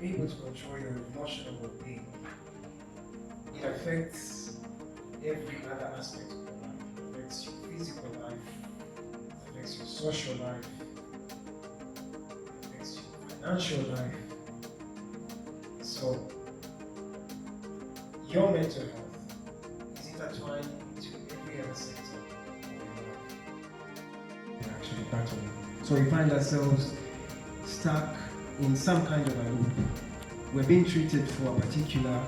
able to control your emotional well-being, it affects every other aspect of your life. It affects your physical life, it affects your social life, it affects your financial life. So, your mental health is intertwined into every other sector of your life. We're actually battling. So we find ourselves stuck in some kind of a loop. We're being treated for a particular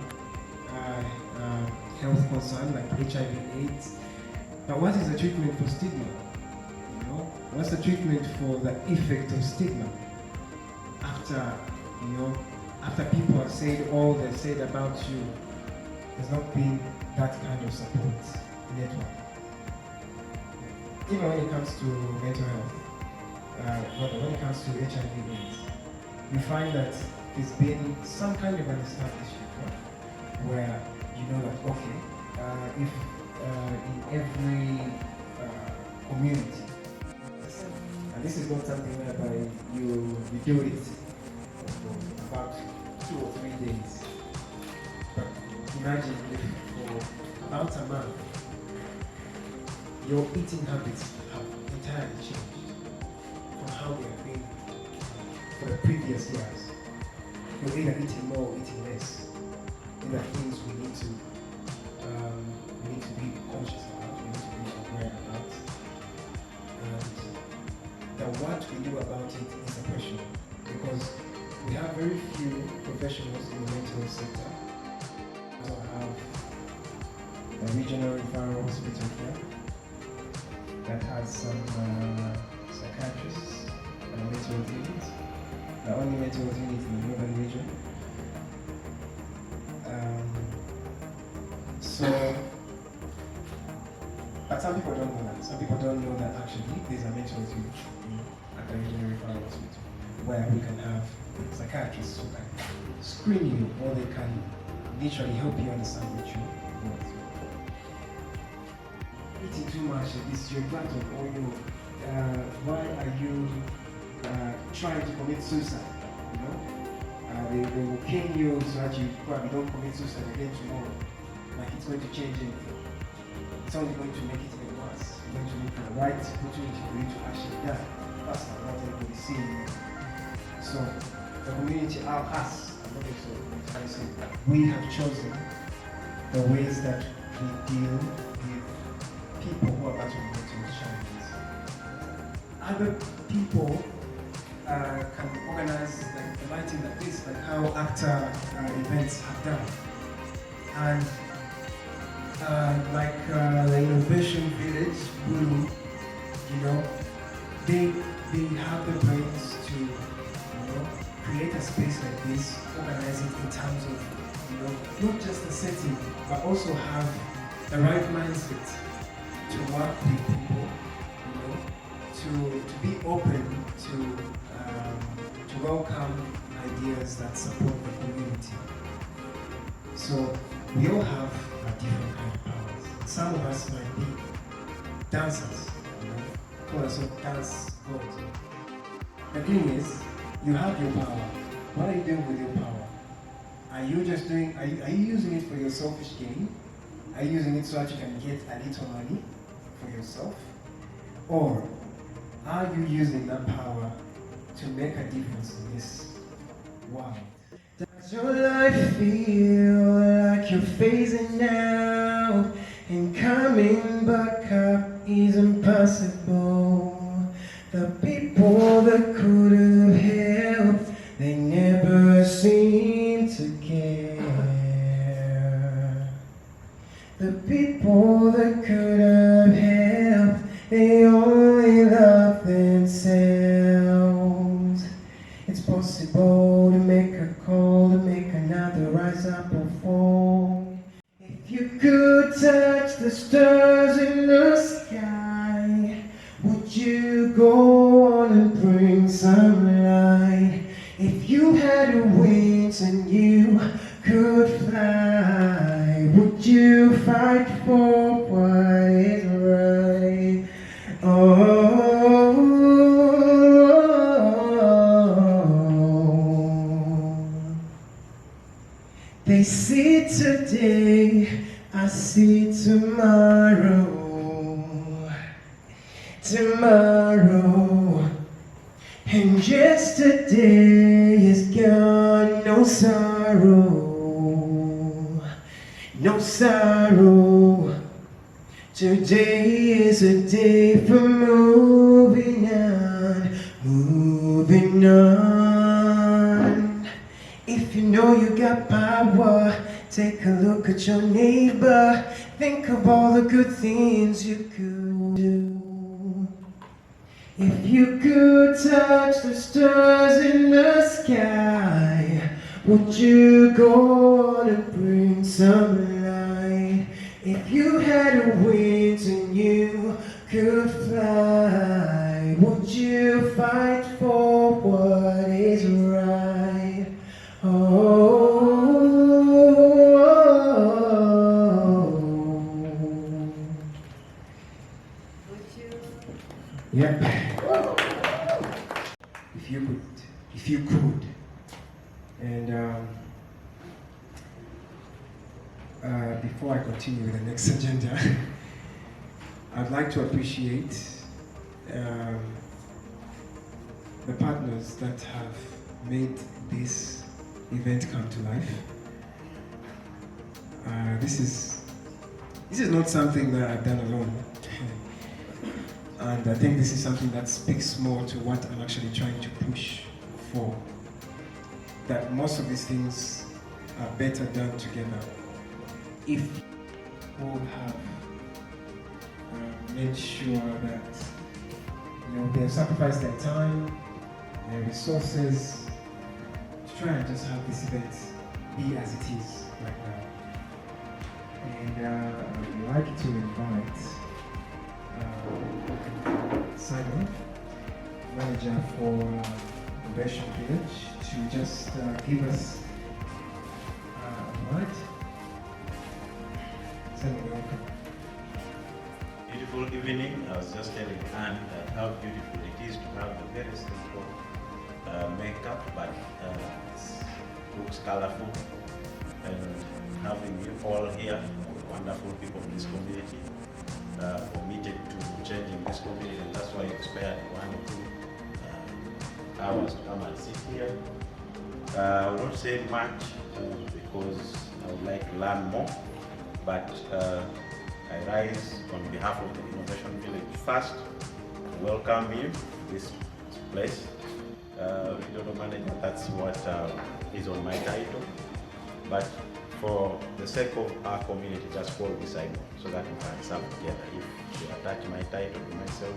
health concern like HIV/AIDS. But what is the treatment for stigma? You know, what's the treatment for the effect of stigma? After people have said all they've said about you, there's not been that kind of support network. Even when it comes to mental health, when it comes to HIV/AIDS, you find that there's been some kind of an established network where you know that, okay, if in every community, and this is not something whereby you do it for about 2 or 3 days, but imagine if for about a month, your eating habits have entirely changed from how they have been for the previous years. You're either eating more or eating less. These are things we need to be conscious about, we need to be aware about. And what we do about it is a question, because we have very few professionals in the mental health sector. We also have a regional referral hospital here that has some psychiatrists and mental health units. The only mental health unit in the northern region. But some people don't know that. Some people don't know that actually there's a mental health unit at the regional referral hospital where we can have psychiatrists who can screen you, or they can literally help you understand what you're going through. Eating too much is your battle, or why are you trying to commit suicide? You know, they will kill you so that you probably don't commit suicide again tomorrow. Like it's going to change anything. It's only going to make it even worse. It's going to look the right opportunity for you to actually die faster, not everybody seeing you. So the community, us, we have chosen the ways that we deal with people who are battling mental challenges. Other people can organize like a lighting like this, like how ACTA events have done. And like the Innovation Village Gulu, they have the brains to create a space like this, organize it in terms of not just the setting, but also have the right mindset to work with people, to be open to welcome ideas that support the community. So we all have a different kind of powers. Some of us might be dancers, call ourselves dance gods. The thing is, you have your power. What are you doing with your power? Are you using it for your selfish gain? Are you using it so that you can get a little money for yourself? Or are you using that power to make a difference in this world? Does your life feel like you're phasing out and coming back up is impossible? The people that could have helped, they never seem to care. The people that could have helped, they only love themselves. It's possible to make a call, to make another rise up or fall. If you could touch the stars in the sky, would you go on and bring some light? If you had wings and you could fly, would you fight for what is right? Today I see tomorrow. Tomorrow. And yesterday is gone. No sorrow. No sorrow. Today is a day for moving on. Moving on. If you know you got power, take a look at your neighbor. Think of all the good things you could do. If you could touch the stars in the sky, would you go on and bring some light? If you had wings and you could fly, would you fight for what is right? Yep. If you could, and before I continue with the next agenda, I'd like to appreciate the partners that have made this event come to life. This is not something that I've done alone. And I think this is something that speaks more to what I'm actually trying to push for. That most of these things are better done together if all have made sure that they have sacrificed their time, their resources to try and just have this event be as it is right now. And I'd like to invite Simon, manager for Innovation Village, to just give us a word. Simon, welcome. Beautiful evening. I was just telling Anne how beautiful it is to have the very simple makeup, but it looks colorful. And having you all here, wonderful people in this community, committed to changing this community, and that's why you spared 1 or 2 hours to come and sit here. I will not say much because I would like to learn more, but I rise on behalf of the Innovation Village first to welcome you to this place. Regional manager, that's what is on my title, but for the sake of our community, just call me Simon so that we can serve together. If you attach my title to myself,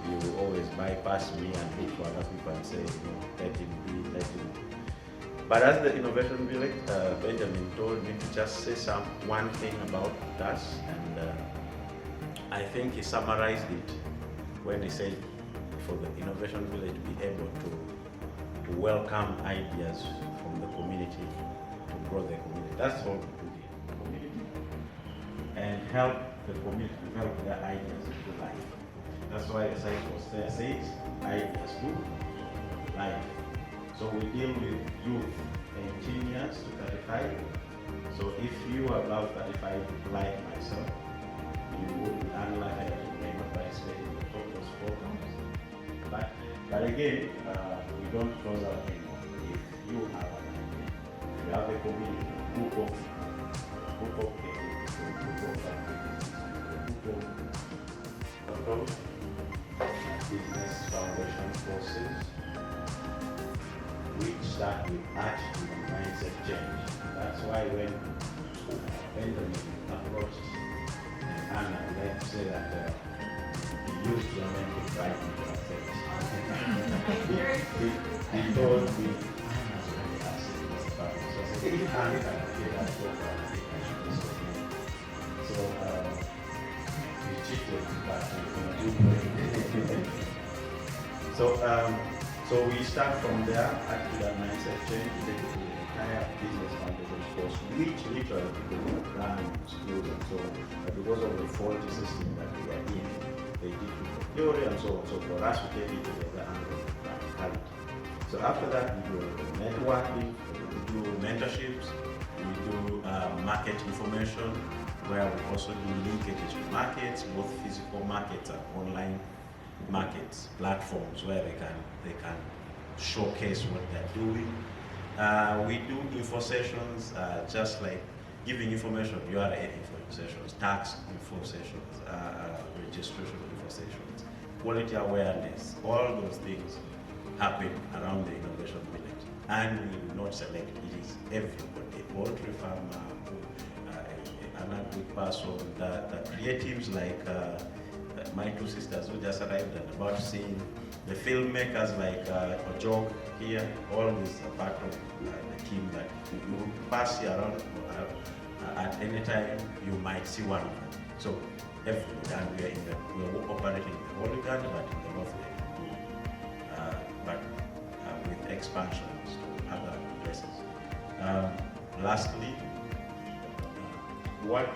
you will always bypass me and look for other people and say, let him be, let him be. But as the Innovation Village, Benjamin told me to just say one thing about us, and I think he summarized it when he said for the Innovation Village to be able to welcome ideas from the community, to grow the community. That's all we do here, the community, and help the community develop their ideas into life. That's why the site was there says ideas to life. So we deal with youth 18 years to 35. So if you are about 35 like myself, you would be unlikely that you may not participate in the focus programs. But again, we don't close our anymore. If you have an idea, you have a community, group of business foundation courses, which start with attitude and mindset change. That's why when Benjamin approached Anna, I'd like to say that he used your name to try to accept. He told me, so he can't get that program. So we cheated, but we do. So we start from there, attitude and mindset change, take it to the entire business foundation course, which literally people were planning schools and so on. But because of the faulty system that we are in, they did the theory and so on. So for us to take it to the other angle of practicality. So after that, we do networking, we do mentorships, we do market information, where we also do linkages to markets, both physical markets and online markets, platforms where they can showcase what they're doing. We do info sessions, just like giving information, URA info sessions, tax info sessions, registration info sessions, quality awareness, all those things happen around the Innovation Village. And we do not select, it is everybody, poultry farmer, an agri person, the creatives like my two sisters who just arrived and about seeing, the filmmakers like Ojog here, all these are part of the team that you pass here around at any time, you might see one of them. So everybody, and we're operating in the whole Uganda, but in the north but with expansions to other places. Lastly, what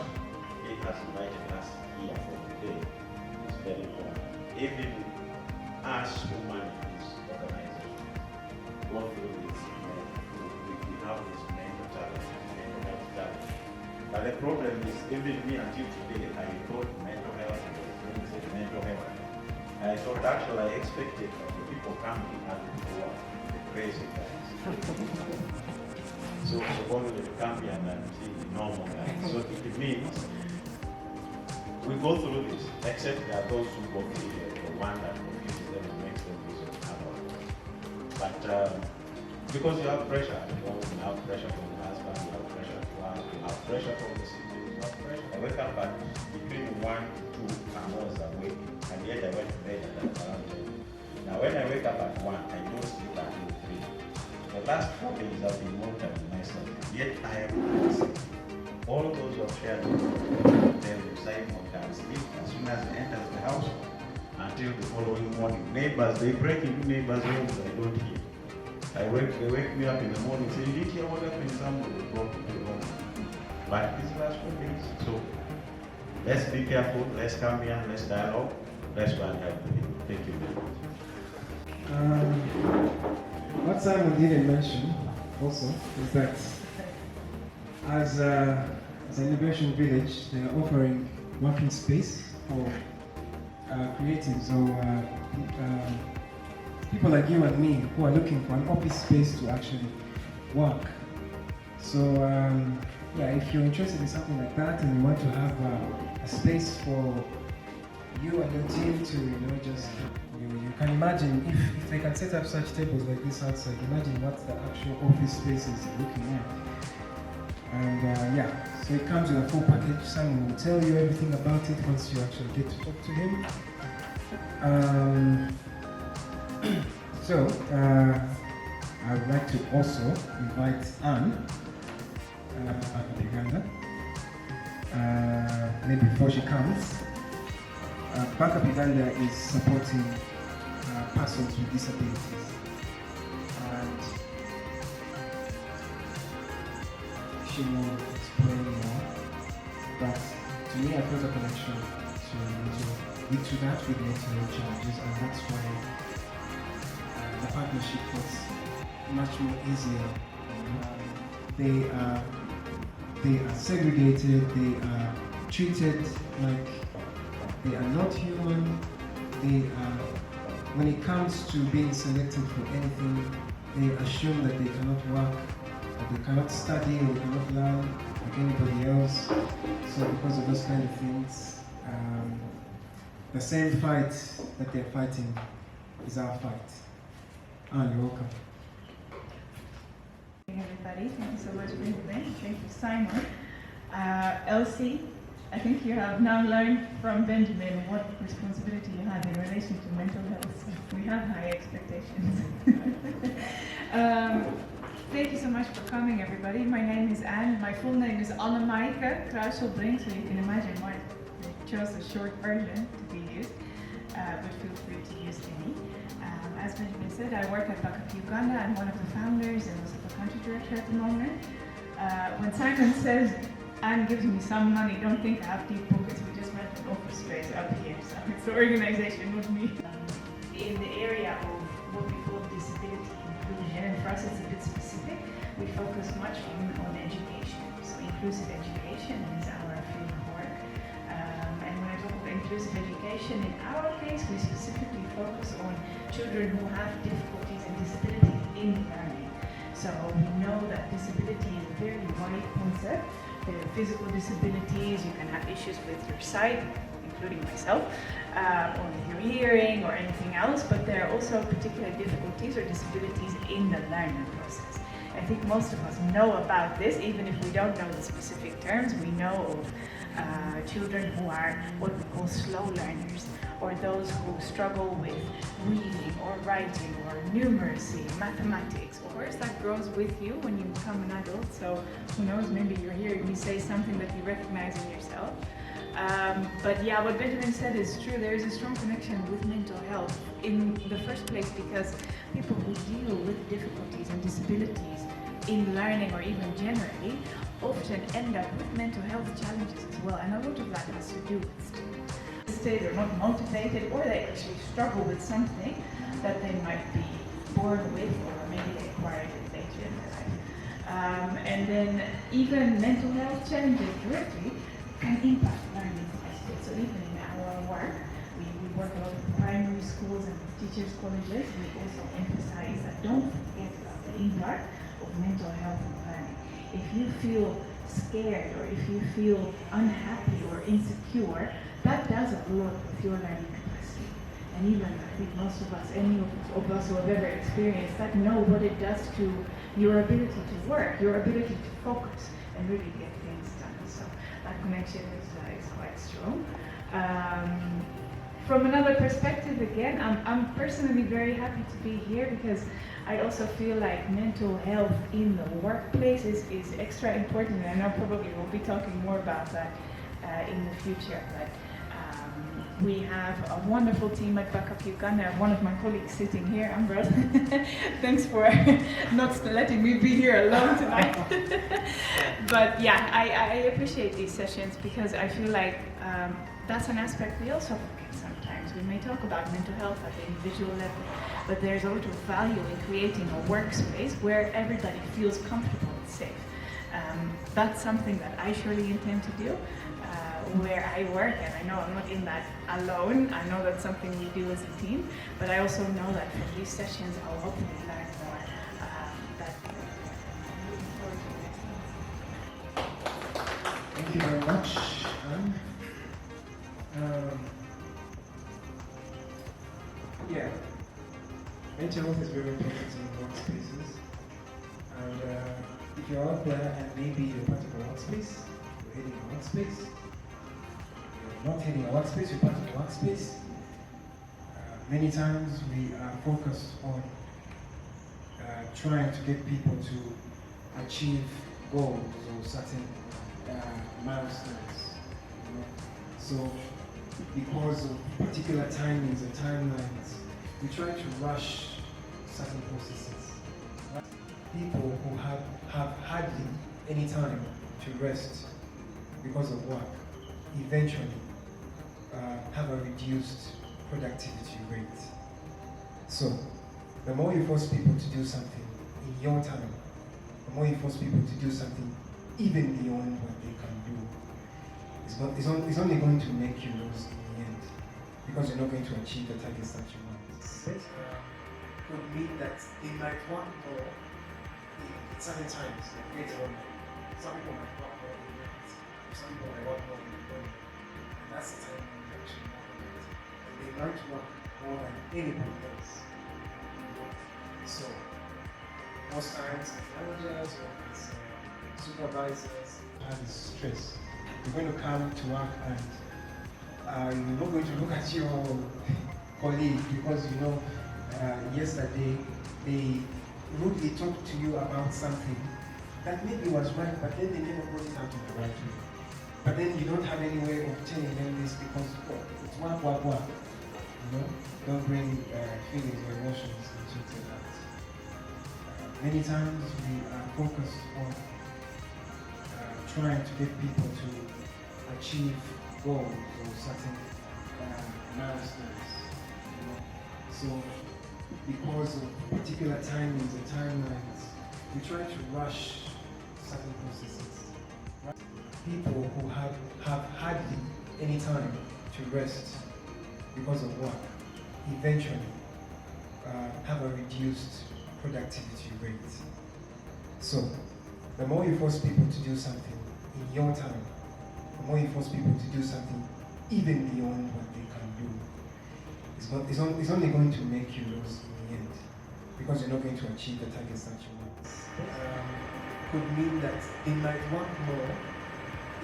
it has invited us here for today is very important. Even us who manage this organization go through this, we have this mental challenge, mental health challenge. But the problem is, even me until today, I thought mental health, when we said mental health, I thought actually I expected that the people coming and people were the crazy guys. So only the Gambian and the normal guys. So it means we go through this, except there are those who go through the one that confuses them and makes them lose their But because you have pressure at home, you have pressure from the husband, you have pressure at work, you have pressure from the city, you have pressure. I wake up at between 1 to 2 hours awake, and yet I went to bed at around 10. Now when I wake up at 1, I don't sleep until 3. The last 4 days I've been monitoring myself, yet I am sick. All those who have shared with me, they'll decide on can sleep as soon as it enters the house until the following morning. Neighbors, they break into neighbors' homes, I don't hear. They wake me up in the morning saying, did you hear what happened? Somebody broke into the home. But these last 4 days, so let's be careful, let's come here, let's dialogue, let's go and help the people. Thank you very much. What Simon didn't mention also is that as an Innovation Village, they are offering working space for creatives or people like you and me who are looking for an office space to actually work. So yeah, if you're interested in something like that and you want to have a space for you and your team to, just, you can imagine if they can set up such tables like this outside, imagine what the actual office space is looking at. And yeah, so it comes with a full package. Simon will tell you everything about it once you actually get to talk to him. So, I would like to also invite Anne back to Uganda. Maybe before she comes, Backup Uganda is supporting persons with disabilities. And she will explain more. But to me, I felt a connection to that with mental challenges, and that's why the partnership was much more easier. They are segregated, they are treated like they are not human. They are, when it comes to being selected for anything, they assume that they cannot work, that they cannot study, or they cannot learn like anybody else. So because of those kind of things, the same fight that they're fighting is our fight. You're welcome. Hey everybody, thank you so much for the event. Thank you, Simon. Elsie, I think you have now learned from Benjamin what responsibility you have in relation to mental health. We have high expectations. Thank you so much for coming, everybody. My name is Anne. My full name is Annemaike Kruiselbrink, so you can imagine why I chose a short version to be used, but feel free to use any. As Benjamin said, I work at Backup Uganda. I'm one of the founders and also the country director at the moment. When Simon says Anne gives me some money, don't think I have deep pockets. We just rent an office space up here, so it's the organization, not me. In the area of what we call disability inclusion, and for us it's a bit specific, we focus much on education. So inclusive education is our field of work. And when I talk about inclusive education, in our case, we specifically focus on children who have difficulties and disabilities in learning. So we know that disability is a very wide concept. There are physical disabilities, you can have issues with your sight, including myself, or with your hearing or anything else, but there are also particular difficulties or disabilities in the learning process. I think most of us know about this, even if we don't know the specific terms. We know of children who are what we call slow learners, or those who struggle with reading or writing or numeracy, mathematics. Of course, that grows with you when you become an adult, so who knows, maybe you're hearing me say something that you recognize in yourself. But yeah, what Benjamin said is true. There is a strong connection with mental health in the first place because people who deal with difficulties and disabilities in learning or even generally often end up with mental health challenges as well, and a lot of that has to do with state they're not motivated, or they actually struggle with something that they might be born with, or maybe they acquired it later in their life. And then even mental health challenges directly can impact learning aspects. So even in our work, we work a lot with primary schools and with teachers' colleges. We also emphasize that don't forget about the impact of mental health and learning. If you feel scared or if you feel unhappy or insecure, that does a lot with your learning capacity. And even I think most of us, any of us who have ever experienced that, know what it does to your ability to work, your ability to focus and really get things done. So that connection is quite strong. From another perspective, again, I'm personally very happy to be here because I also feel like mental health in the workplace is extra important, and I know probably we'll be talking more about that in the future. But we have a wonderful team at Backup Uganda. I have one of my colleagues sitting here, Ambrose. Thanks for not letting me be here alone tonight. But yeah, I appreciate these sessions because I feel like that's an aspect we also forget sometimes. We may talk about mental health at the individual level, but there's a lot of value in creating a workspace where everybody feels comfortable and safe. That's something that I surely intend to do where I work, and I know I'm not in that alone. I know that's something we do as a team, but I also know that from these sessions I'll hopefully learn more. Thank you very much, Anne. Yeah, mental health is very important in workspaces, and if you're out there and maybe you're part of a workspace, you're heading a workspace, you're not heading a workspace, you're part of a workspace, many times we are focused on trying to get people to achieve goals or certain milestones. You know? So because of particular timings and timelines, we try to rush certain processes. People who have hardly any time to rest because of work eventually have a reduced productivity rate. So the more you force people to do something in your time, the more you force people to do something even beyond what they can do, it's only going to make you lose in the end, because you're not going to achieve the targets that you want. Could mean that they might want more in certain times, like later on. Some people might want more in the night, some people might want more in the morning, and that's the time when you actually want it. And they might want more than anybody else. So, most times, managers or supervisors have this stress. You're going to come to work and you're not going to look at your colleague because you know yesterday they rudely talked to you about something that maybe was right, but then they never got it out in the right way. But then you don't have any way of telling them this because it's work. You know, don't bring feelings or emotions into that. Many times we are focused on trying to get people to achieve goals or certain milestones. You know? So because of particular timings and timelines, we try to rush certain processes. people who have hardly any time to rest because of work eventually have a reduced productivity rate. So, the more you force people to do something in your time, the more you force people to do something even beyond what they can do, it's only going to make you lose in the end, because you're not going to achieve the targets that you want. Could mean that they might work more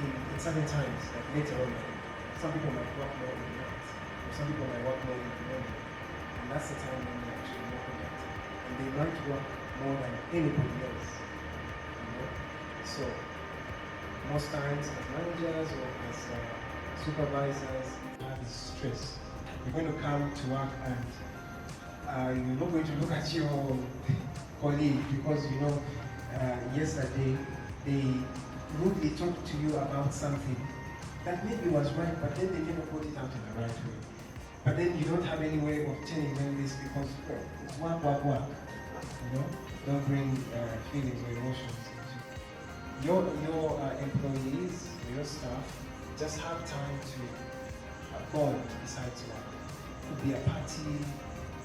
in certain times, like later on. Some people might work more in the night, or some people might work more in the morning, and that's the time when they're actually more productive. And they might work more than anybody else. You know? So, most times as managers or as supervisors, you have this stress. You're going to come to work and you're not going to look at your colleague because you know yesterday they rudely talked to you about something that maybe was right, but then they never put it out in the right way. But then you don't have any way of telling them this because it's work. You know, don't bring feelings or emotions into your employees, your staff. Just have time to bond besides work. It could be a party,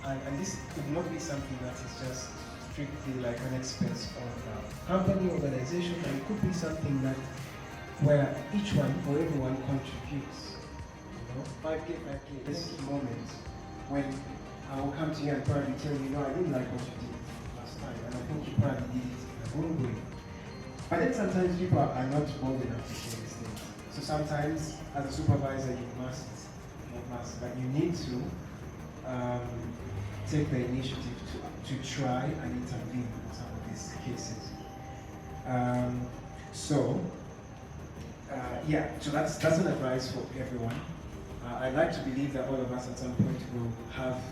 and this could not be something that is just strictly like an expense of company, organization, and it could be something that where each one or everyone contributes. You know, 5K, this moment when I will come to you and probably tell you, no, I didn't like what you did last time, and I think you probably did it in the wrong way. But then sometimes people are not bold enough to say these things. So sometimes, as a supervisor, you must, but you need to take the initiative to try and intervene in some of these cases. So that's an advice for everyone. I'd like to believe that all of us at some point will have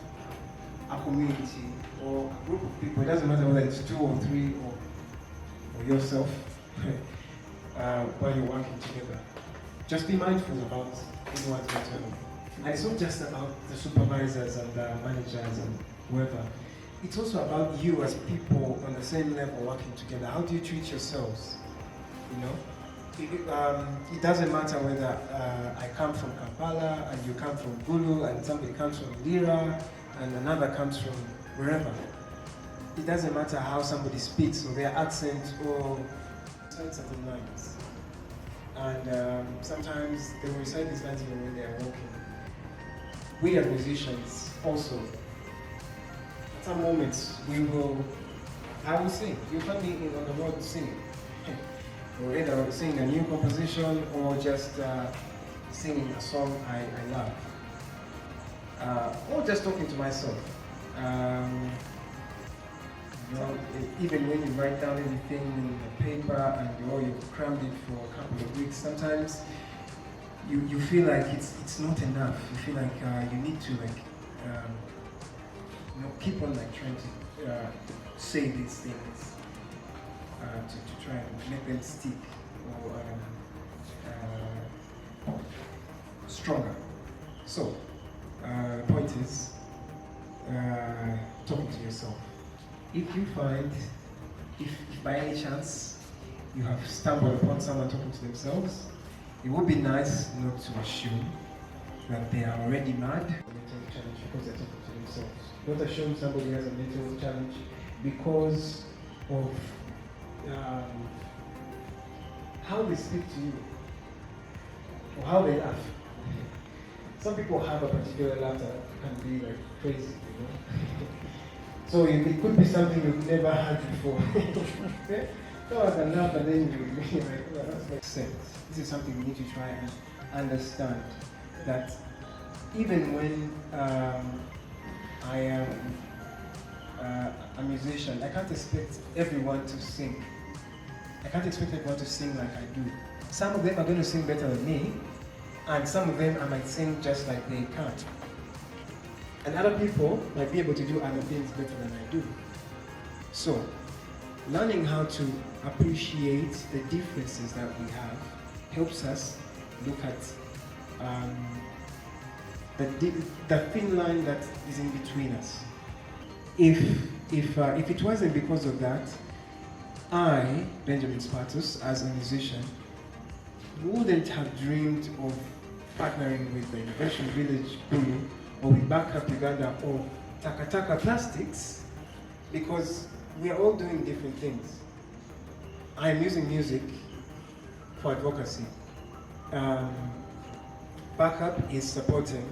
a community or a group of people. It doesn't matter whether it's 2 or 3 or yourself while you're working together. Just be mindful about anyone's mental. And it's not just about the supervisors and the managers and whoever. It's also about you as people on the same level working together. How do you treat yourselves? You know? It doesn't matter whether I come from Kampala and you come from Gulu and somebody comes from Lira and another comes from wherever. It doesn't matter how somebody speaks or their accent or certain lines. And sometimes they will recite these lines even when they are walking. We as musicians also, at some moments I will sing. You'll find me on the road singing. Or either singing a new composition or just singing a song I love. Or just talking to myself. You know, even when you write down anything in the paper and you've crammed it for a couple of weeks, sometimes you feel like it's not enough. You feel like you need to keep on trying to say these things to try and make them stick or stronger. So the point is talking to yourself. If you find, if by any chance you have stumbled upon someone talking to themselves, it would be nice not to assume that they are already mad or mental challenge because they're talking to themselves. Don't assume somebody has a mental challenge because of how they speak to you or how they laugh. Some people have a particular laugh that can be crazy, you know. So it could be something you've never had before. Okay? So I can laugh and then you that makes sense. This is something we need to try and understand, that even when I am a musician, I can't expect everyone to sing. I can't expect everyone to sing like I do. Some of them are going to sing better than me, and some of them I might sing just like they can't. And other people might be able to do other things better than I do. So, learning how to appreciate the differences that we have helps us look at the thin line that is in between us. If it wasn't because of that, I, Benjamin Spartus, as a musician, we wouldn't have dreamed of partnering with the Innovation Village Gulu or with Backup Uganda or Takataka Plastics, because we are all doing different things. I am using music for advocacy. Backup is supporting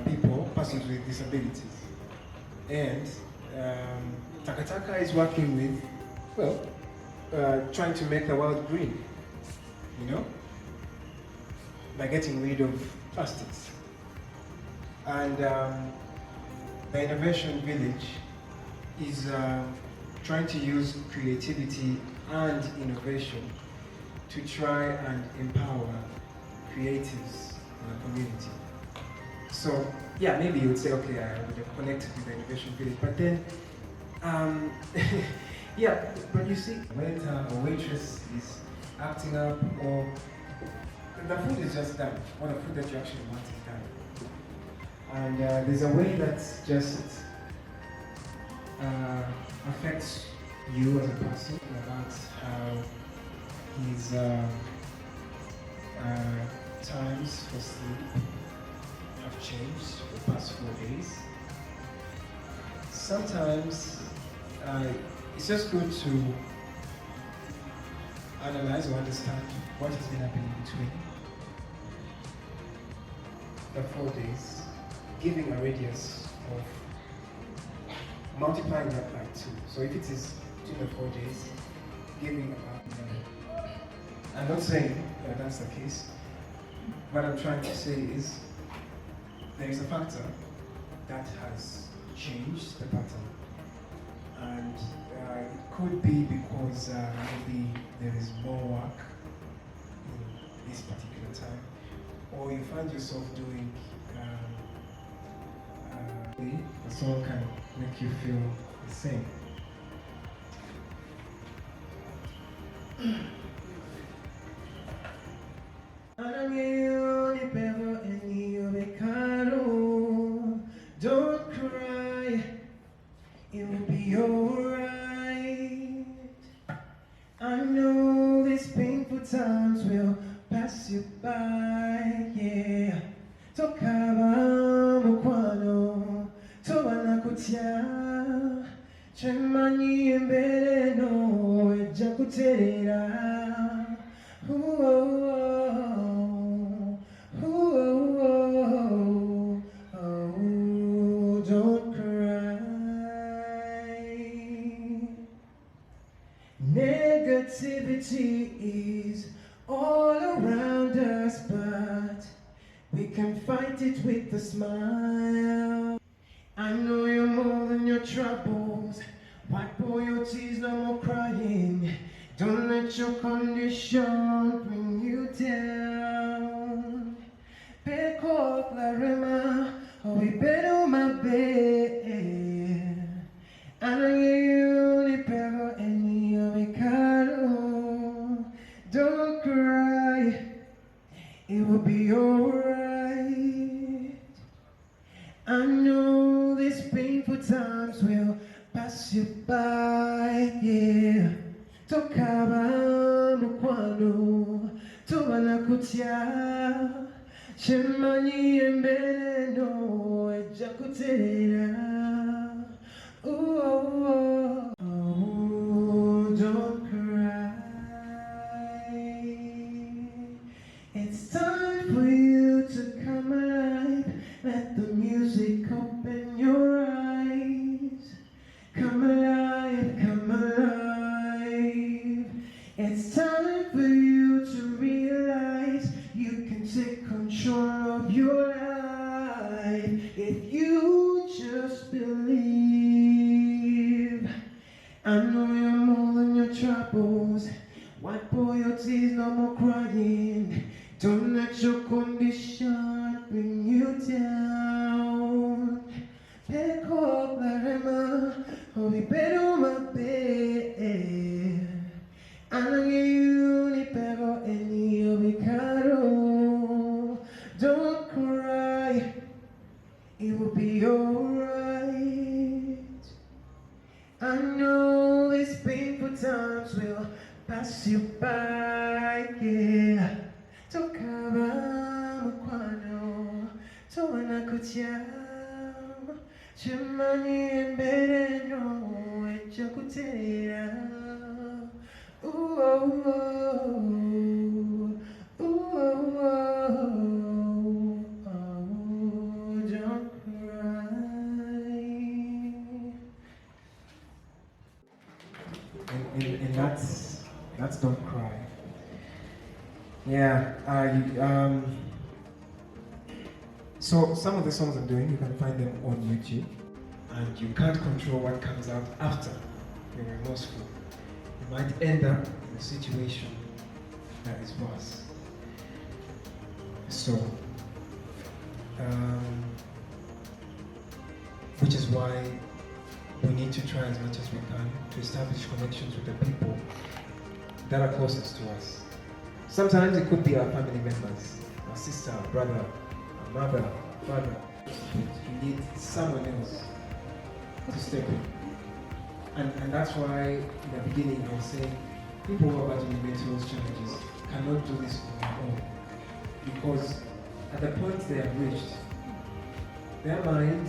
people, persons with disabilities. And Takataka is working with, well, trying to make the world green, you know, by getting rid of plastics. And the Innovation Village is trying to use creativity and innovation to try and empower creatives in the community. So, yeah, maybe you would say, okay, I would have connected with the Innovation Village, but then, yeah, but you see, waiter or waitress is acting up, or the food is just done, or the food that you actually want is done. And there's a way that just affects you as a person, about how his times for sleep have changed for the past 4 days. Sometimes it's just good to analyze or understand what has been happening between the 4 days, giving a radius of multiplying that by 2. So if it is 2 to 4 days, giving about, I'm not saying that that's the case. What I'm trying to say is there is a factor that has changed the pattern, and it could be because maybe there is more work in this particular time, or you find yourself doing the song can make you feel the same. Don't cry, it will be alright. I know these painful times will pass you by, yeah. Tokaba mukwano, toba nakutya, chemanyi embere no ejja kuterera. Don't cry. Negativity is all around us, but we can fight it with a smile. I know you're more than your troubles. Wipe all your tears, no more crying. Don't let your condition bring you down. Pick up la rema, oh we better my bed. I know you only pero any of it caro. Don't cry, it will be alright. I know these painful times will pass you by, yeah. Tokaba mukwano, toba nakutya, chemanyi embere no ejja kuterera. Oh, don't cry. It's time for you to come alive. Let the music open your eyes. Come alive, come alive. It's time for you to realize you can take control of your life if you just believe. Chimani embere no echakutera. Ooh, oh, oh, ooh, oh, oh, don't cry. And that's Don't Cry. Yeah, so some of the songs I'm doing, you can find them on YouTube, and you can't control what comes out after you're remorseful. You might end up in a situation that is worse. So, which is why we need to try as much as we can to establish connections with the people that are closest to us. Sometimes it could be our family members, our sister, our brother, our mother, our father. You need someone else to step in. And that's why in the beginning I was saying people who are battling mental health challenges cannot do this on their own. Because at the point they have reached, their mind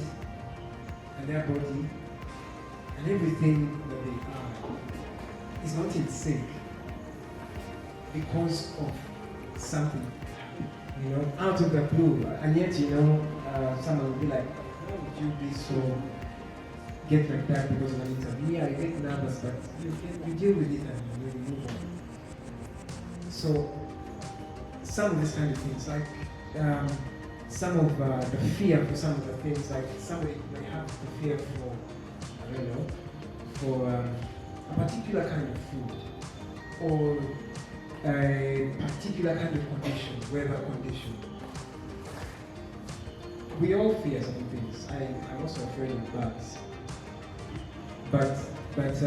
and their body and everything that they are is not in sync because of something, out of the blue. And yet, someone will be like, how would you be so get like that because of an interview? Yeah, you get nervous, but you deal with it and you move on. So, some of these kind of things, like some of the fear for some of the things, like somebody may have the fear for, I don't know, for a particular kind of food, or a particular kind of condition, weather condition. We all fear some things. I'm also afraid of bats. But it's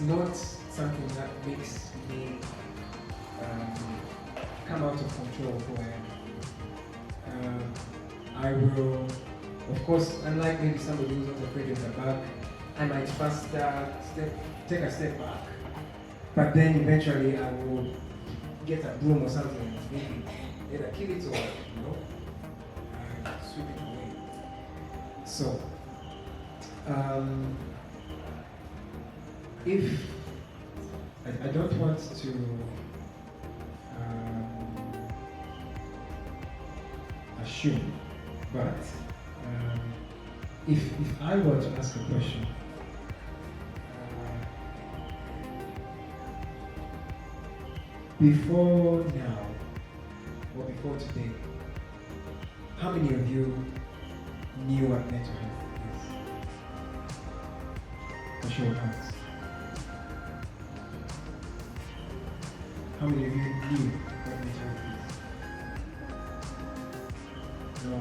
not something that makes me come out of control of who I am. I will, of course, unlike maybe somebody who's not afraid of the bug, I might first take a step back, but then eventually I will get a broom or something and maybe either kill it or, sweep it away. So, if I don't want to assume, but if I were to ask a question, before now or before today, how many of you knew what mental health is? For show of hands. How many of you knew what mental health is? No.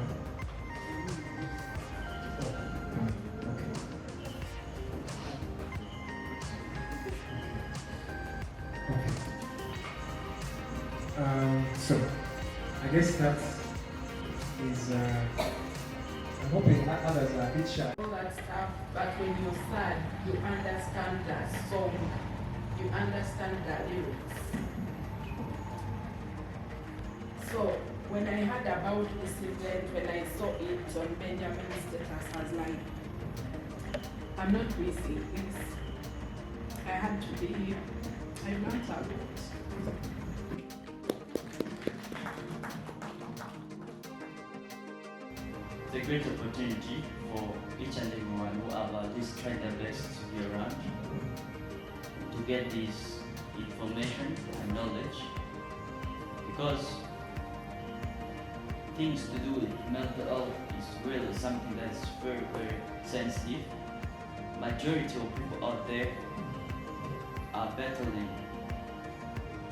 So, I guess that is, I'm hoping that others are a bit shy. All that stuff, but when you're sad, you understand that song, you understand the lyrics. So, when I heard about this event, when I saw it on Benjamin's status, I was like, I'm not missing this. I had to be here. I learned a lot. It's a great opportunity for each and everyone who have at least tried their best to be around to get this information and knowledge, because things to do with mental health is really something that's very, very sensitive. Majority of people out there are battling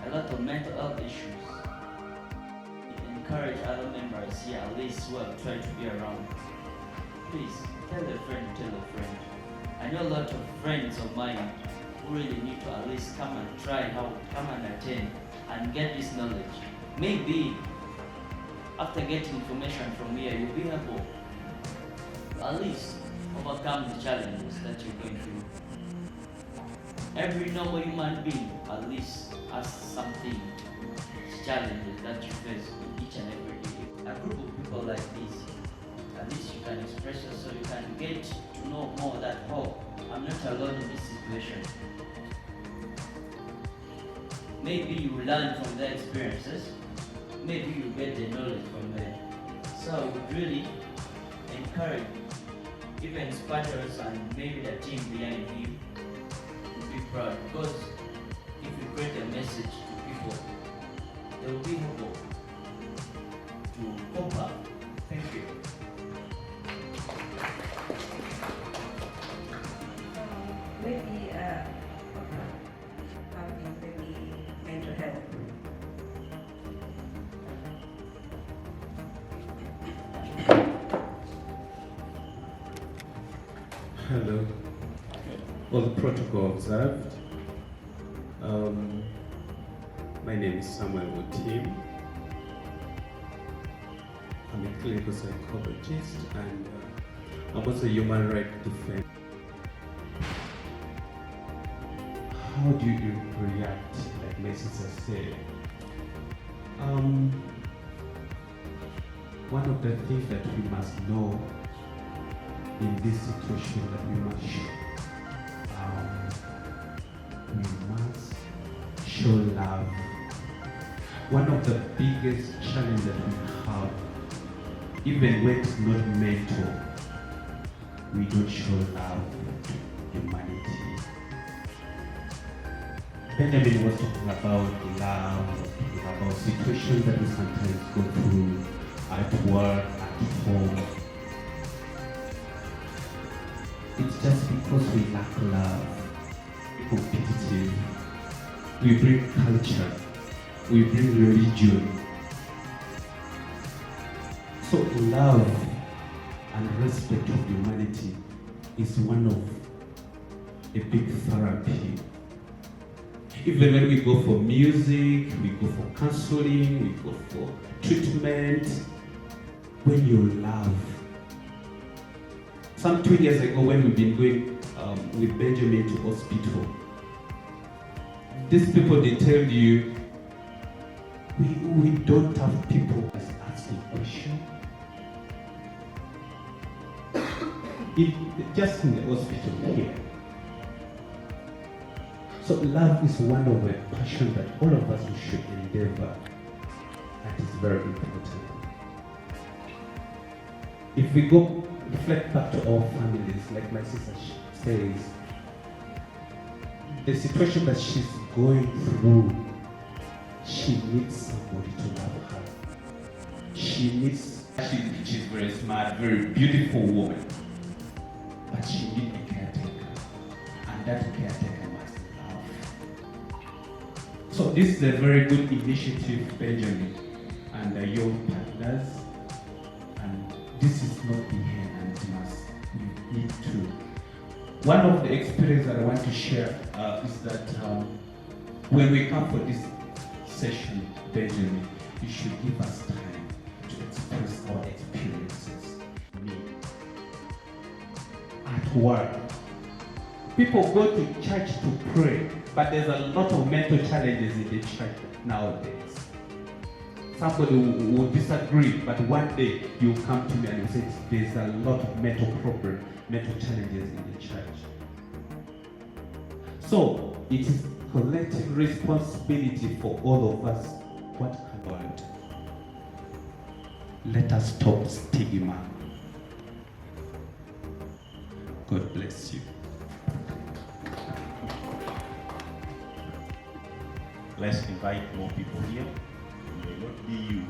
a lot of mental health issues. Encourage other members here, at least who have tried to be around. Please, tell a friend, I know a lot of friends of mine who really need to at least come and come and attend and get this knowledge. Maybe after getting information from here, you'll be able to at least overcome the challenges that you're going through. Every normal human being at least has something challenges that you face in each and every day. A group of people like this, at least you can express yourself, you can get to know more that, oh, I'm not alone in this situation. Maybe you learn from their experiences, maybe you get the knowledge from them. So I would really encourage even Spartans and maybe the team behind him to be proud, because if you create a message to people, they will be able to cope up. Thank you. Maybe maybe mental health. Hello. All the protocol observed. My name is Samuel Mutim. I'm a clinical psychologist and I'm also a human rights defender. How do you react, like my sister said? One of the things that we must know in this situation that we must show love. One of the biggest challenges that we have, even when it's not mental, we don't show love to humanity. Benjamin was talking about love, was talking about situations that we sometimes go through at work, at home. It's just because we lack love, competitive. We bring culture, we bring religion. So love and respect of humanity is one of a big therapy. Even when we go for music, we go for counseling, we go for treatment, when you love. Some 2 years ago when we've been going with Benjamin to hospital, these people, they tell you, we don't have people asking questions. Just in the hospital here. So love is one of the passions that all of us should endeavor. That is very important. If we go reflect back to our families, like my sister says, the situation that she's going through, she needs somebody to love her. She's very smart, very beautiful woman, but she needs a caretaker, and that caretaker must love. So this is a very good initiative, Benjamin, and your partners, and this is not the end, and we need to. One of the experiences that I want to share is that when we come for this session, Benjamin, you should give us time to express our experiences. Me. At work, people go to church to pray, but there's a lot of mental challenges in the church nowadays. Somebody will disagree, but one day you come to me and you say there's a lot of mental problems, mental challenges in the church. So it is collective responsibility for all of us. What can God? Let us stop stigma. God bless you. Let's invite more people here. It may not be you,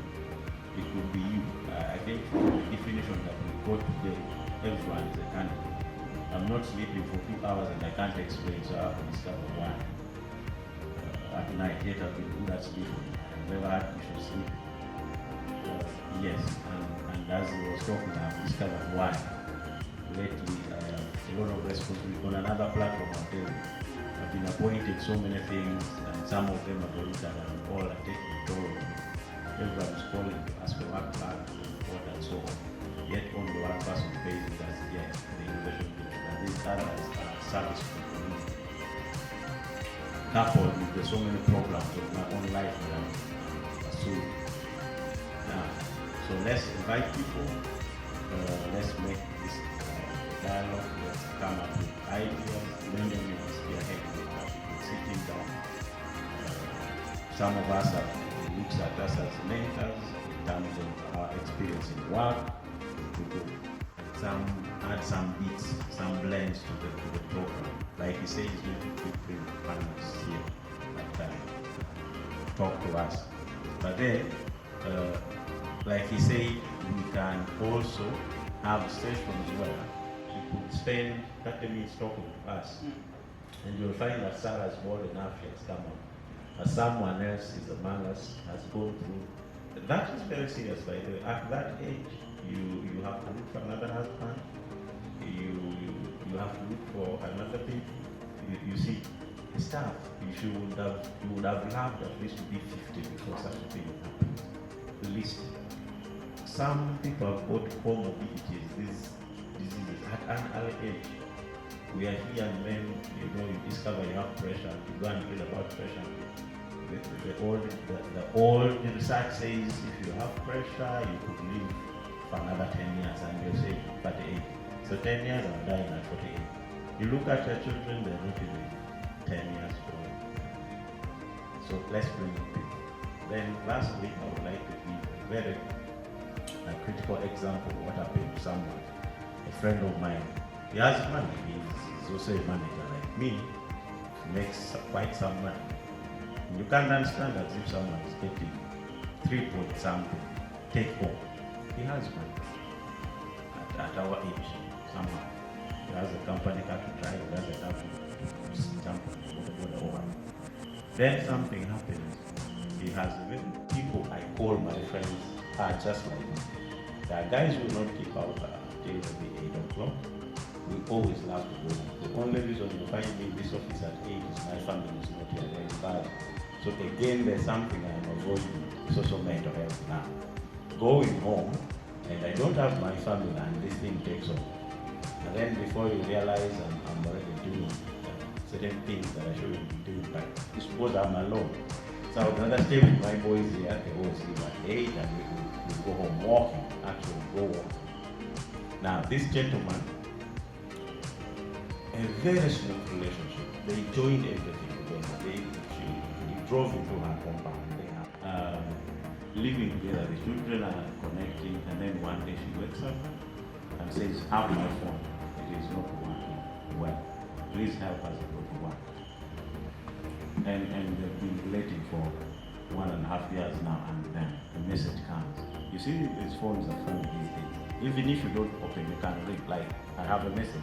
it could be you. I think the definition that we got today, everyone is a candidate. I'm not sleeping for 2 hours and I can't explain, so I have to discover why. At night, yet I've been good at sleeping. I've never had issues sleeping. Yes, and as he was talking, I've discovered why. Lately, I have a lot of responsibility on another platform. I'll tell you. I've been appointed so many things, and some of them are going that I'm all are taking toll of me. Everyone's calling to ask for work back, report and so on. Yet only one person pays it as yet, the Innovation Village. And these others are service to the community. Coupled with the so many programs of my own life that I'm let's invite people, let's make this dialogue, let's come up with ideas, many spearhead with people sitting down. Some of us have looked at us as mentors in terms of our experience in work. We could add some bits, some blends to the program. Like he says, we bring partners here that talk to us. But then, like he said, we can also have sessions where you could spend 30 minutes talking to us. And you'll find that Sarah's more than enough has come on. As someone else is among us has gone through. That is very serious, by the way. At that age, you have to look for another husband. You have to look for another baby. You see, it's tough. You would have loved at least to be 50 before such a thing happened. The least. Some people have got comorbidities, these diseases at an early age. We are here and then, you discover you have pressure, you go and read about pressure. The old research says if you have pressure, you could live for another 10 years, and they say 38. So 10 years, I'm dying at 48. You look at your children, they're not even 10 years old. So let's bring in people. Then last week, I would like to give a very critical example of what happened to someone, a friend of mine. He has money, he's also a manager like me, he makes quite some money. You can't understand as if someone is getting 3 point something, take home. He has money at our age, somehow. He has a company car to drive, he has a car to jump over. Then something happens. He has people I call my friends are just like me. There are guys who will not keep out till maybe 8 o'clock. We always love to go. The only reason you find me in this office at 8 is my family is not here, they're in Bali. So again, there's something I'm avoiding, social mental health now. Going home, and I don't have my family, and this thing takes off. And then before you realize I'm already doing certain things that I shouldn't be doing, but it's because I'm alone. So I would rather stay with my boys here at the OC at 8 and we go home walking, actually go walking. Now this gentleman, a very smooth relationship. They joined everything together. He drove into her compound. They are living together. The children are connecting, and then one day she wakes up and says, "Have my phone. It is not working well. Please help us go to work." And they've been relating for 1.5 years now, and then the message comes. You see, these phones are funny these days. Even if you don't open, you can read. Like, I have a message.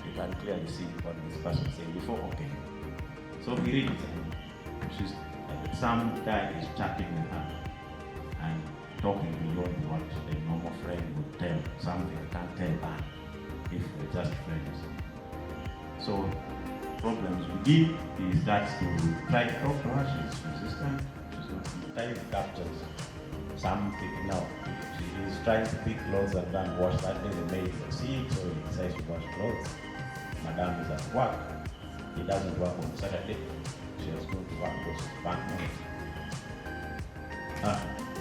You can clearly see what this person is saying before opening. So he reads it, and she's, some guy is chatting with her and talking beyond what a normal friend would tell, something I can't tell back if we're just friends. So problems begin. He starts to try to talk to her, she's resistant, she's not time captures something. Now she's trying to pick clothes and then wash. That day the maid was sick, so he decides to wash clothes. Madam is at work. He doesn't work on Saturday. She has gone to work because of bank money.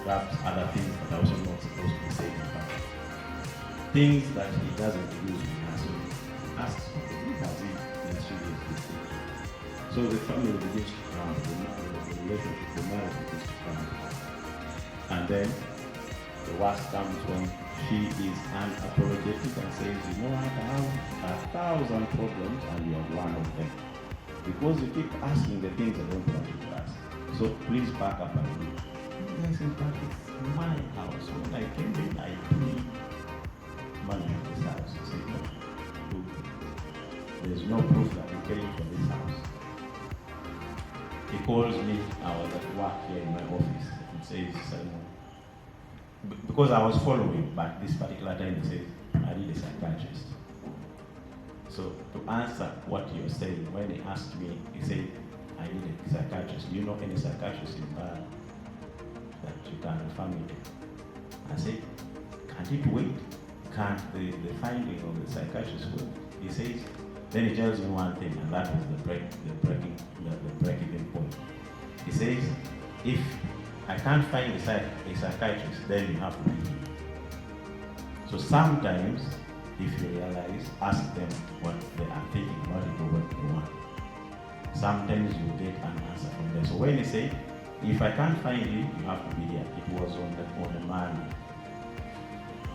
Perhaps other things that are also not supposed to be said in bank. Things that he doesn't use in her. So he asks for the as if he should use. So the family begins to crumble, the relationship, the marriage begins to crumble. And then the worst comes when she is unapologetic and says, "You know, I have 1,000 problems and you are one of them. Because you keep asking the things I don't want you to ask. So please back up and leave." I said, "But it's my house. When I came in, I paid money for this house." He said, "No, there's no proof that you paid for this house." He calls me, I was at work here in my office, and says, "Simon," because I was following, but this particular time he said, "I need a psychiatrist." So to answer what you're saying, when he asked me, he said, "I need a psychiatrist. Do you know any psychiatrist in Ghana that you can refer me to?" I said, "Can't it wait? Can't the finding of the psychiatrist wait?" He says, then he tells me one thing, and that was the breaking point. He says, "If I can't find a psychiatrist, then you have to be So sometimes, if you realize, ask them what they are thinking, not even what they want. Sometimes you get an answer from them. So when you say, if I can't find you, you have to be here. It was on the man.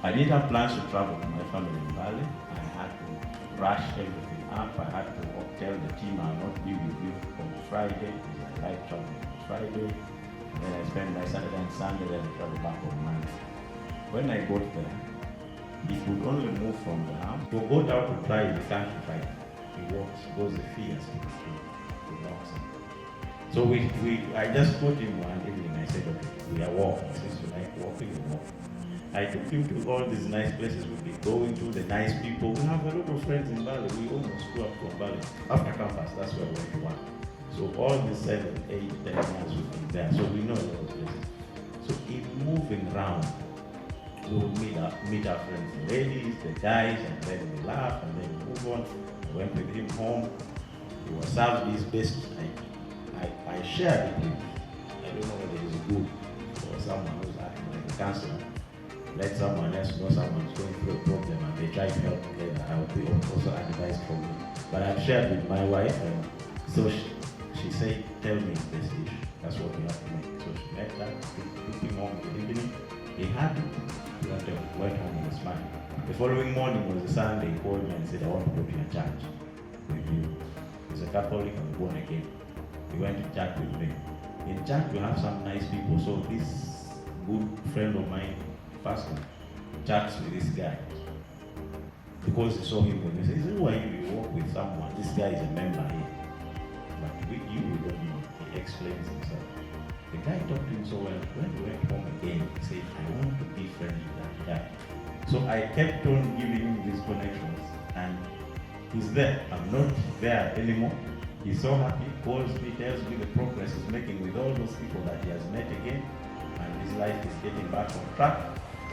I didn't have plans to travel with my family in Bali. I had to rush everything up. I had to tell the team I'll not be with you on Friday because I like traveling on Friday. And then I spend my Saturday and Sunday, then I travel back on Monday. When I got there, he could only move from the house. To go down to try, he can't fight. He walks, goes the fears to walks. So I just put him one evening. I said, okay, we are walking. Since you like walking, we walk. I took him to all these nice places we've been going to, the nice people. We have a lot of friends in Bali. We almost grew up from Bali. After campus, that's where we went to work. So all these 7, 8, 10 years we've been there. So we know a lot of places. So in moving around, we would meet our friends, the ladies, the guys, and then we laugh, and then we move on. I went with him home. He was served his best. I shared it with him. I don't know whether it's good for someone who's acting like a counselor. Let someone else know someone's going through a problem and they try to help together. I would be also advice for me. But I've shared with my wife, and so she said, tell me this dish. That's what we have to make. So she made that, took him home in the evening. He had it. He went home and was fine. The following morning was a Sunday. He called me and said, I want to go to your church with you. He's a Catholic and born again. He went to church with me. In church we have some nice people. So this good friend of mine, pastor, chats with this guy. Because he saw him when he says, who are you? You walk with someone. This guy is a member here. But with you, we don't know. He explains himself. The guy talked to him so well. When we went home again, he said, I want to be friendly with that guy. So I kept on giving him these connections, and he's there. I'm not there anymore. He's so happy, calls me, tells me the progress he's making with all those people that he has met again, and his life is getting back on track.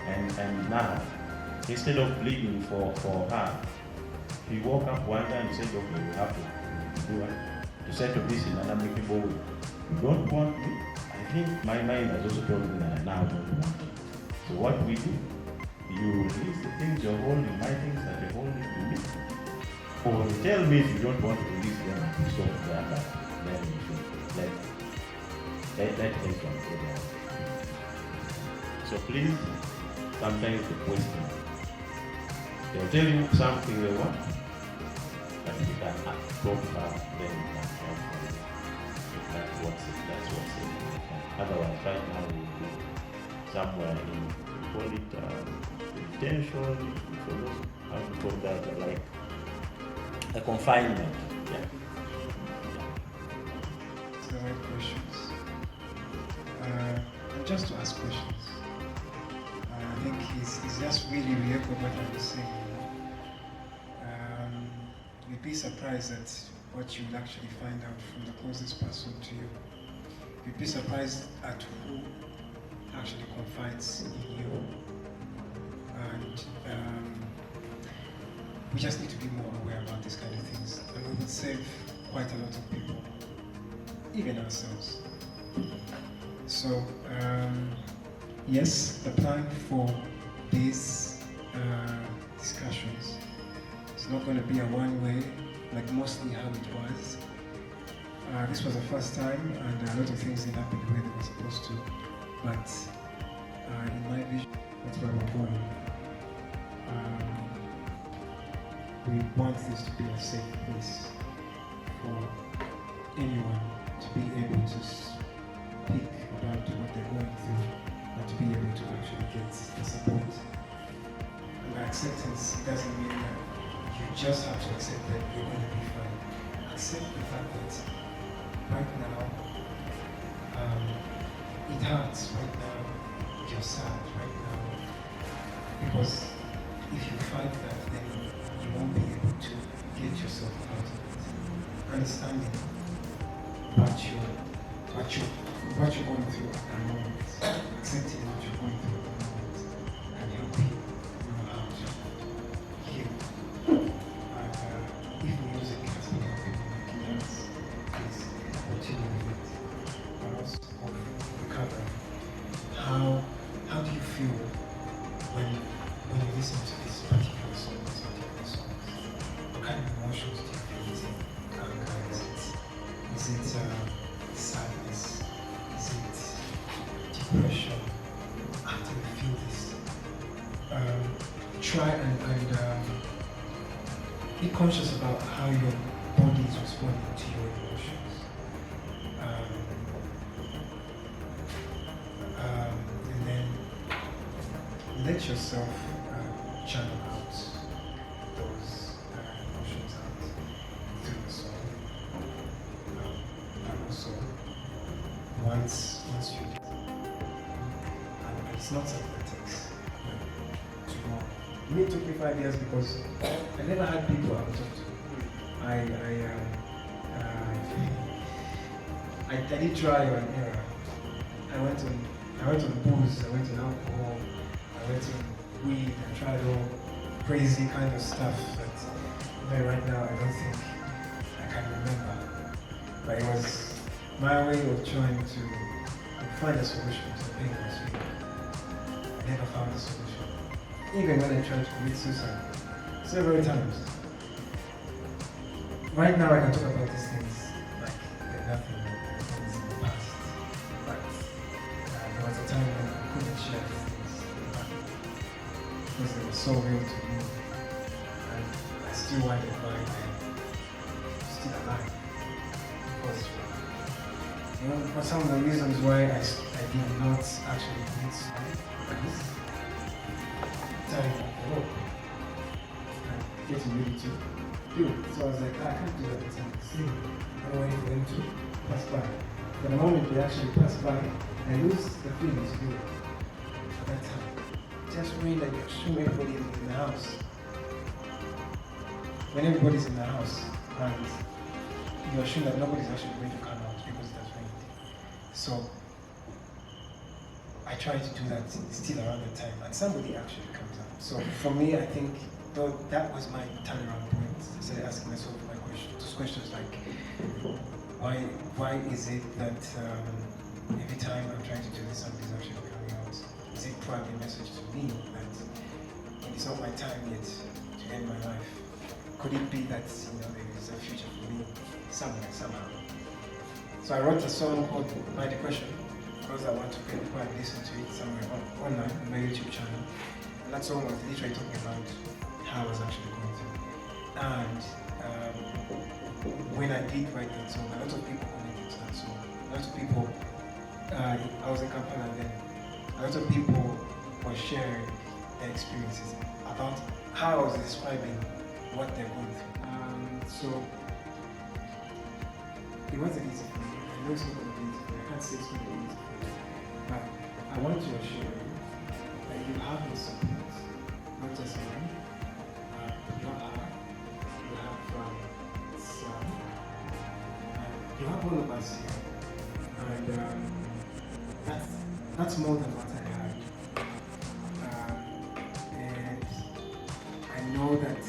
And now, instead of pleading for her, he woke up one day and said, okay, we have to do it. To settle this in an amicable way. You don't want me? I think my mind has also told me that I now don't want you. So what we do, you release the things you're holding, my things that you're holding to me. Or you tell me if you don't want to release them and you stop there, but then you should let everyone go there. So please, sometimes the question, they'll tell you something they want, but you can talk about them, you can help them. That's what's it. Otherwise, right now we'll be somewhere in, we call it detention, for those, how to call that, like a confinement. Yeah. It's the right questions. And just to ask questions. I think he's just really re-echoed what I was saying. You'd be surprised at what you will actually find out from the closest person to you. You'd be surprised at who actually confides in you. And we just need to be more aware about these kind of things. And we would save quite a lot of people, even ourselves. So, yes, the plan for these discussions is not going to be a one-way, like mostly how it was. This was the first time, and a lot of things didn't happen the way they were supposed to. But in my vision, that's where we're going. We want this to be a safe place for anyone to be able to speak about what they're going through, and to be able to actually get the support. And acceptance doesn't mean that you just have to accept that you're going to be fine. Accept the fact that right now, it hurts. Right now, you're sad. Right now, because if you fight that, then you won't be able to get yourself out of it. Understanding what you're going through at the moment, accepting what you're going through at the moment, can help you know how to heal. And if music has been helping you like dance, please continue with it. But also of recovery. How do you feel when you listen expression after you feel this. Try and be conscious about how your body is responding to your emotions. And then let yourself channel out those emotions out through the song. And also, once you do, and it's not something that takes too long. Me, it took me 5 years because I never had people I would talk to. I did try and error. I went on booze, I went on alcohol, I went on weed, I tried all crazy kind of stuff that right now I don't think I can remember. But it was my way of trying to find a solution to the pain I was feeling. I never found a solution. Even when I tried to commit suicide several times. Right now I can talk about these things like they're nothing, like things in the past. But there was a time when I couldn't share these things because they were so real to me. And I still wondered why I'm still alive. Because, you know, for some of the reasons why I did not actually commit suicide, time of work and getting ready to do it. So I was like, I can't do that at the same. I don't want them to pass by. But the moment they actually pass by, I lose the feeling to do it at that time. Just when like you assume everybody in the house. When everybody's in the house and you assume that nobody's actually going to come out because it has rained. So I try to do that still around the time, and somebody actually comes out. So for me, I think though that was my turnaround point. I started asking myself those questions like, why is it that every time I'm trying to do this, something's actually coming out? Is it probably a message to me that it's not my time yet to end my life? Could it be that there is a future for me somewhere, somehow? So I wrote a song called My Depression, because I want to go and listen to it somewhere online on my YouTube channel. And that song was literally talking about how I was actually going through. And when I did write that song, a lot of people connected to that song. A lot of people, I was in Kampala then, a lot of people were sharing their experiences about how I was describing what they're going through. So it wasn't easy for me. I know it's not going to be easy for me. I can't say it's going to be easy for me. But I want to assure you that you have the support, not just mine. You have her, you have Sam, you have all of us here. And that's more than what I had. And I know that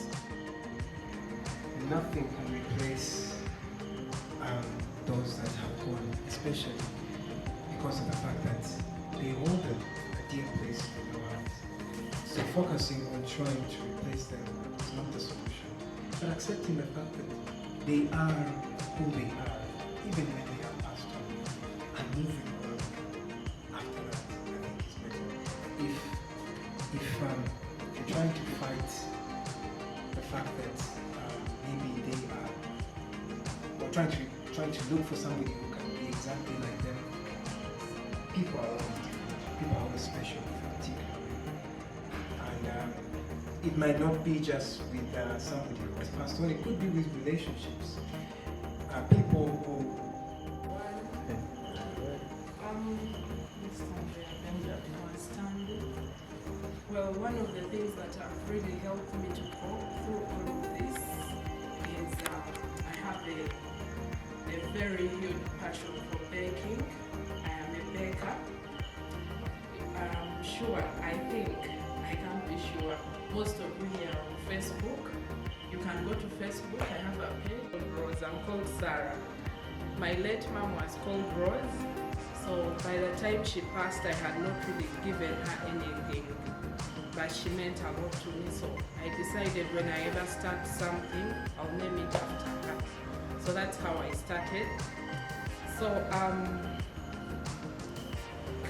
nothing can replace those that have gone, especially because of the fact that they hold a dear place in your heart. So focusing on trying to replace them is not the solution. But accepting the fact that they are who they are, even when they are passed on, and moving on after that, I think is better. If you're trying to fight the fact that maybe they are, or trying to look for somebody who can be exactly like them, people are always different. People are always special, particularly. And it might not be just with somebody who has passed on, it could be with relationships. People who... Well, one of the things that have really helped me to cope through all of this is I have a very huge passion for baking. I am a baker. I'm sure, I think, I can't be sure, most of you here are on Facebook. You can go to Facebook, I have a page called Rose. I'm called Sarah. My late mom was called Rose, so by the time she passed, I had not really given her anything, but she meant a lot to me, so I decided when I ever start something, I'll name it after her. So that's how I started. So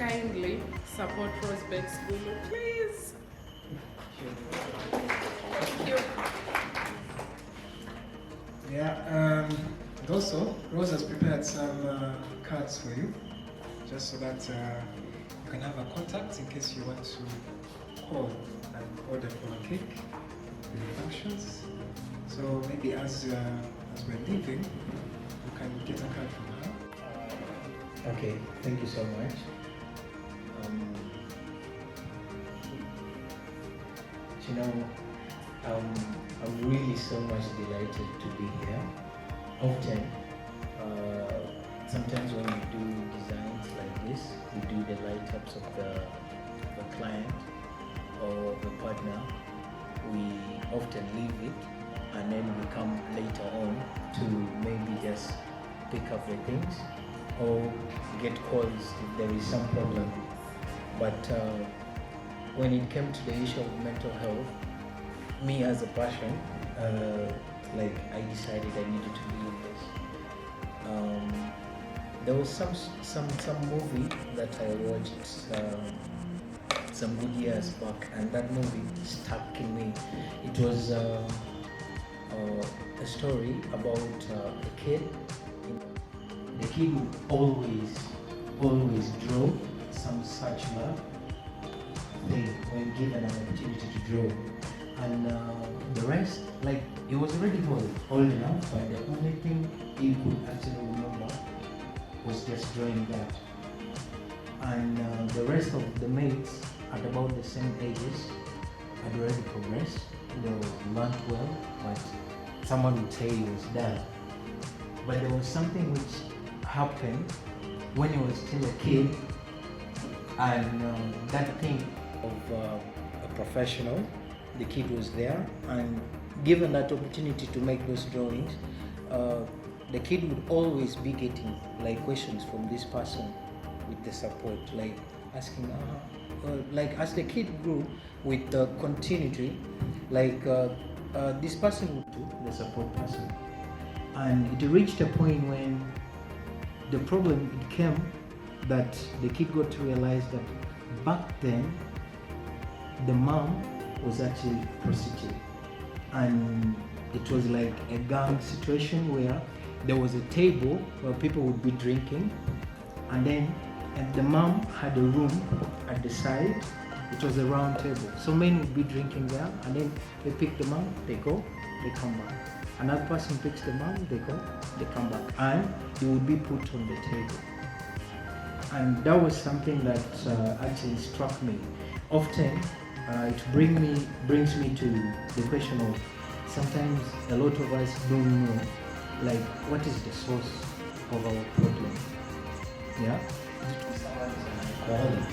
kindly support Rose Bakes Gulu, please. Thank you. Yeah, and also, Rose has prepared some cards for you, just so that you can have a contact in case you want to call and order for a cake with the functions. So maybe as we're leaving, you can get a card from her. Okay, thank you so much. You know, I'm really so much delighted to be here. Often, sometimes when we do designs like this, we do the light-ups of the client or the partner, we often leave it and then we come later on to maybe just pick up the things or get calls if there is some problem. But when it came to the issue of mental health, me as a passion, like I decided I needed to be in this. There was some movie that I watched some good years back, and that movie stuck in me. It was a story about a kid. The kid would always draw some such thing when given an opportunity to draw, and the rest, like, he was already old enough, but the only thing he could actually remember was just drawing that. And the rest of the mates at about the same ages had already progressed. They learned well, but someone would say he was dull. But there was something which happened when he was still a kid, and that thing of a professional, the kid was there, and given that opportunity to make those drawings, the kid would always be getting like questions from this person with the support, like asking, like as the kid grew with the continuity, like this person would do the support person, and it reached a point when the problem it came that the kid got to realize that back then the mom was actually a prostitute, and it was like a gang situation where there was a table where people would be drinking, and then the mom had a room at the side. It was a round table, so men would be drinking there, and then they pick the mom, they go, they come back. Another person picks the mom, they go, they come back, and it would be put on the table. And that was something that actually struck me. Often it brings me to the question of, sometimes a lot of us don't know, like, what is the source of our problem. Yeah? Someone is an alcoholic.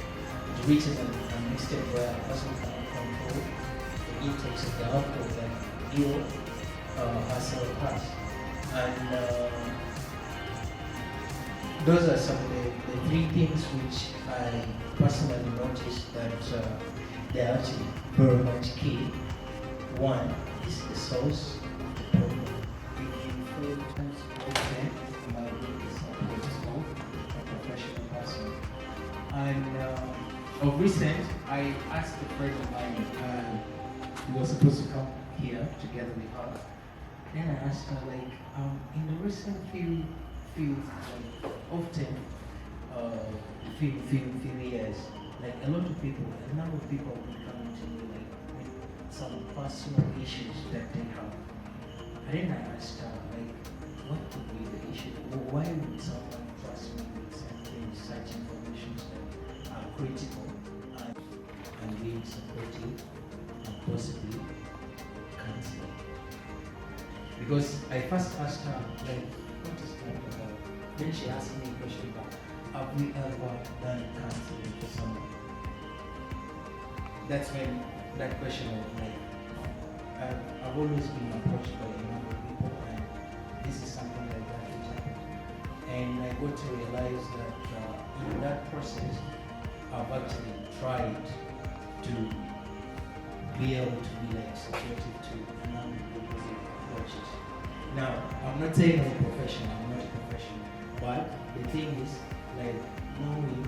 It reaches an extent where a person cannot control the intakes of the alcohol that you herself has. And those are some of the three things which I personally noticed that they are actually very much key. One is the source of the problem. And of recent, I asked a friend of mine who was supposed to come here together with her. Then I asked her, like, in the recent few like, often few years, like a lot of people, a number of people have been coming to me like with some personal issues that they have. And then I asked her, like, what could be the issue? Why would someone trust me with something, such information that are critical and being supportive and possibly counseling? Because I first asked her, like, what is that about? Then she asked me a question about, have we ever done counseling for someone? That's when that question of, like, I've always been approached by a number of people, and this is something like that which happened. And I got to realize that in that process, I've actually tried to be able to be like supportive to a number of people who approach it. Now, I'm not saying I'm a professional, but the thing is, like, knowing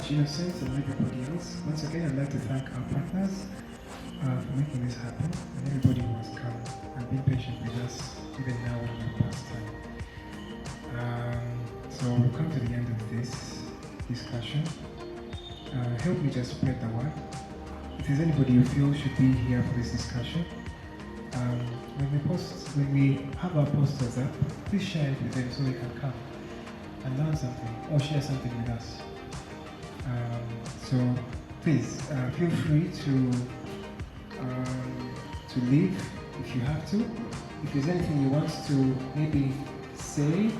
much, Innocent and everybody else. Once again, I'd like to thank our partners for making this happen, and everybody who has come and been patient with us, even now when we're past time. So we've come to the end of this discussion. Help me just spread the word. If there's anybody you feel should be here for this discussion, when we have our posters up, please share it with them so they can come and learn something or share something with us. So please feel free to leave if you have to. If there's anything you want to maybe say,